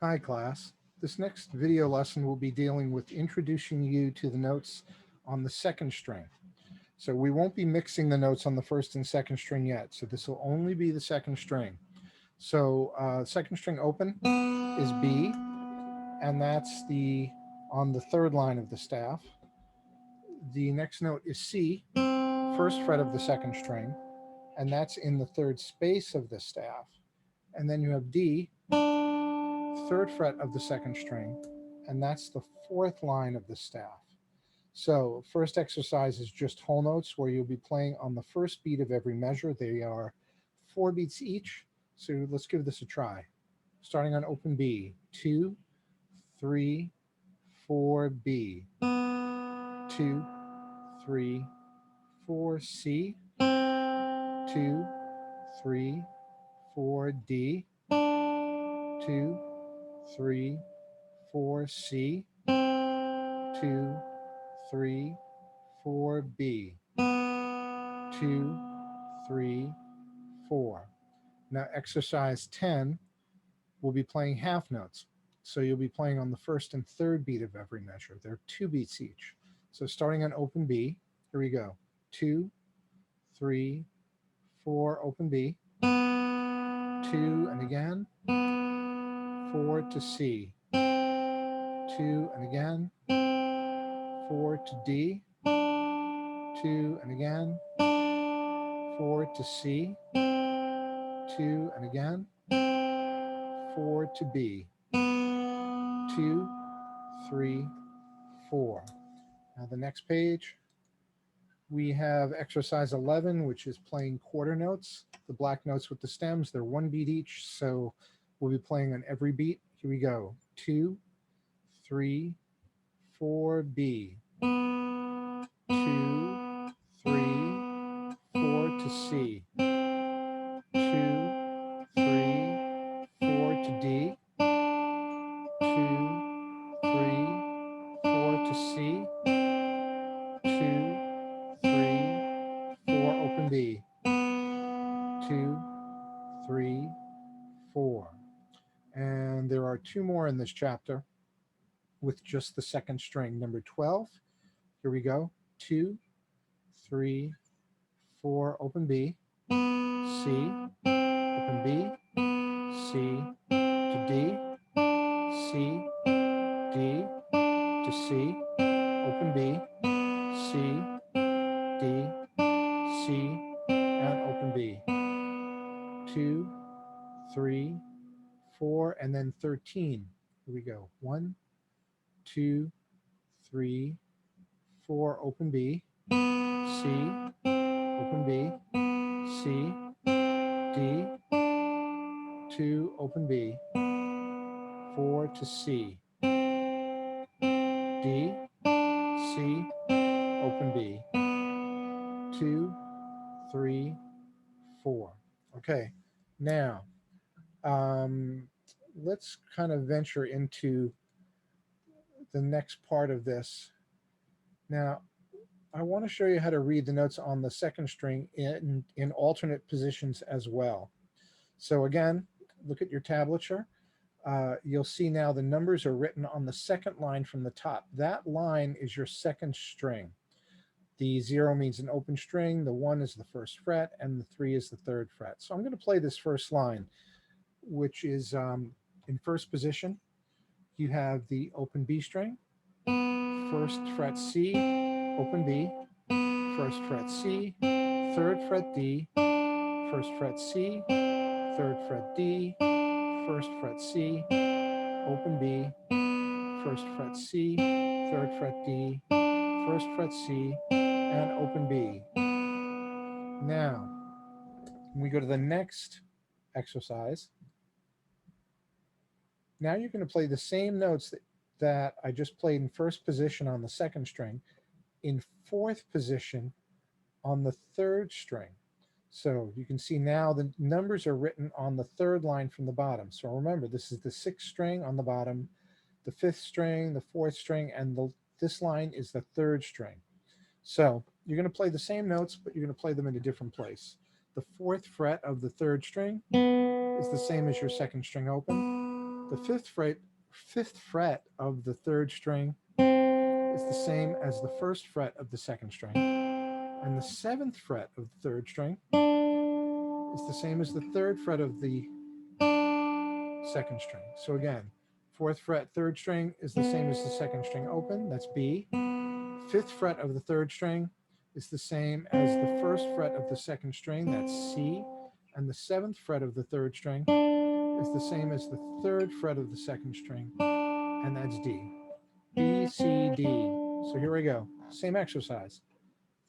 Hi class. This next video lesson will be dealing with introducing you to the notes on the second string. So we won't be mixing the notes on the first and second string yet. So this will only be the second string. So second string open is B, and that's the on the third line of the staff. The next note is C, first fret of the second string, and that's in the third space of the staff. And then you have D, third fret of the second string, and that's the fourth line of the staff. So first exercise is just whole notes where you'll be playing on the first beat of every measure. They are 4 beats each. So let's give this a try. Starting on open B, 2, 3, 4B, 2, 3, 4C, 2, 3, 4D, 2, 3, 4C, 2, 3, 4B, 2, 3, 4. Now exercise 10 will be playing half notes. So you'll be playing on the first and third beat of every measure. They're 2 beats each. So starting on open B, here we go. 2, 3, 4, open B, 2, and again, 4 to C, 2, and again, 4 to D, 2, and again, 4 to C, 2, and again, 4 to B, 2, 3, 4. Now the next page, we have exercise 11, which is playing quarter notes. The black notes with the stems, they're 1 beat each, so we'll be playing on every beat. Here we go. 2, 3, 4B, 2, 3, 4 to C, 2, 3, 4 to D, 2, 3, 4 to C, 2, 3, 4, open B, 2, 3, 4. And there are 2 more in this chapter with just the second string. Number 12, here we go. 2, 3, 4, open B, C, open B, C to D, C, D to C, open B, C, D, C, and open B. 2, 3, 4, and then 13. Here we go. 1, 2, 3, 4, open B, C, open B, C, D, 2, open B, 4 to C, D, C, open B, 2, 3, 4. Okay, now let's kind of venture into the next part of this. Now, I want to show you how to read the notes on the second string in alternate positions as well. So again, look at your tablature. You'll see now the numbers are written on the second line from the top. That line is your second string. The 0 means an open string, the 1 is the first fret, and the 3 is the third fret. So I'm going to play this first line, which is in first position. You have the open B string, first fret C, open B, first fret C, third fret D, first fret C, third fret D, first fret C, open B, first fret C, third fret D, first fret C, and open B. Now, when we go to the next exercise, now you're going to play the same notes that I just played in first position on the second string in fourth position on the third string. So you can see now the numbers are written on the third line from the bottom. So remember, this is the sixth string on the bottom, the fifth string, the fourth string, and this line is the third string. So you're going to play the same notes, but you're going to play them in a different place. The fourth fret of the third string is the same as your second string open. The fifth fret of the third string is the same as the first fret of the second string. And the seventh fret of the third string is the same as the third fret of the second string. So again, fourth fret, third string is the same as the second string open, that's B. Fifth fret of the third string is the same as the first fret of the second string, that's C. And the seventh fret of the third string is the same as the third fret of the second string, and that's D. B, C, D. So here we go. Same exercise.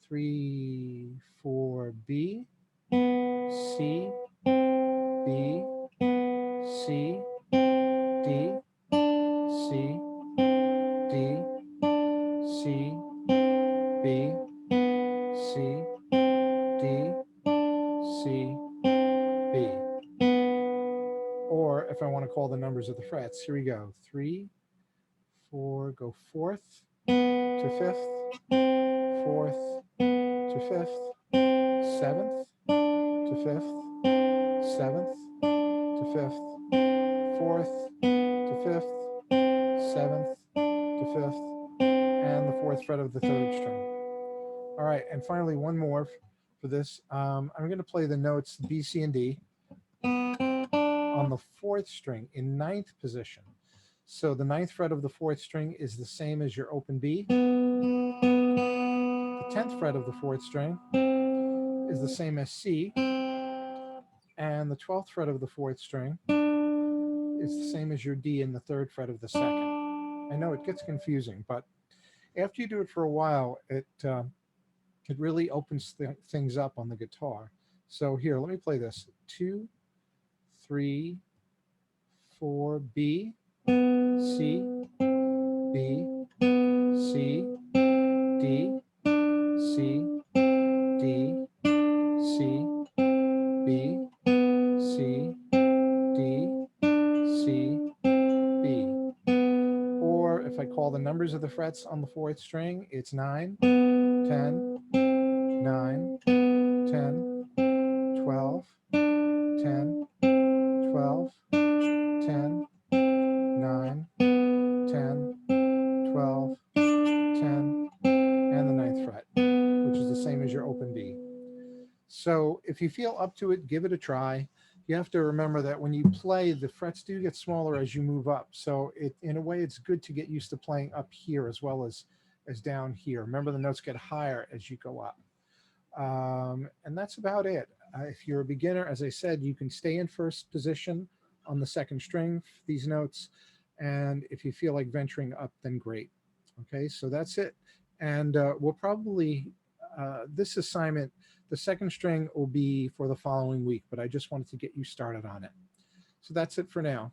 3, 4, B, C, B, C, D, C, D, C, B, C, D, C, B. Or if I want to call the numbers of the frets, here we go. 3, 4, go fourth to fifth, fourth to fifth, seventh to fifth, seventh to fifth, fourth to fifth, seventh to fifth, and the fourth fret of the third string. All right, and finally one more for this. I'm going to play the notes B, C, and D on the fourth string in ninth position. So the ninth fret of the fourth string is the same as your open B. The 10th fret of the fourth string is the same as C. And the 12th fret of the fourth string is the same as your D in the third fret of the second. I know it gets confusing, but after you do it for a while, it really opens things up on the guitar. So here, let me play this. 2, 3, 4, B, C, B, C, D, C, D, C, B, C, D, C, B. Or if I call the numbers of the frets on the fourth string, it's 9, 10, 9, 10, 12, 10, 12, 10, 9, 10, 12, 10, and the ninth fret, which is the same as your open B. So if you feel up to it, give it a try. You have to remember that when you play, the frets do get smaller as you move up. So in a way, it's good to get used to playing up here as well as down here. Remember, the notes get higher as you go up. And that's about it. If you're a beginner, as I said, you can stay in first position on the second string for these notes. And if you feel like venturing up, then great. Okay, so that's it. And we'll probably, this assignment, the second string will be for the following week, but I just wanted to get you started on it. So that's it for now.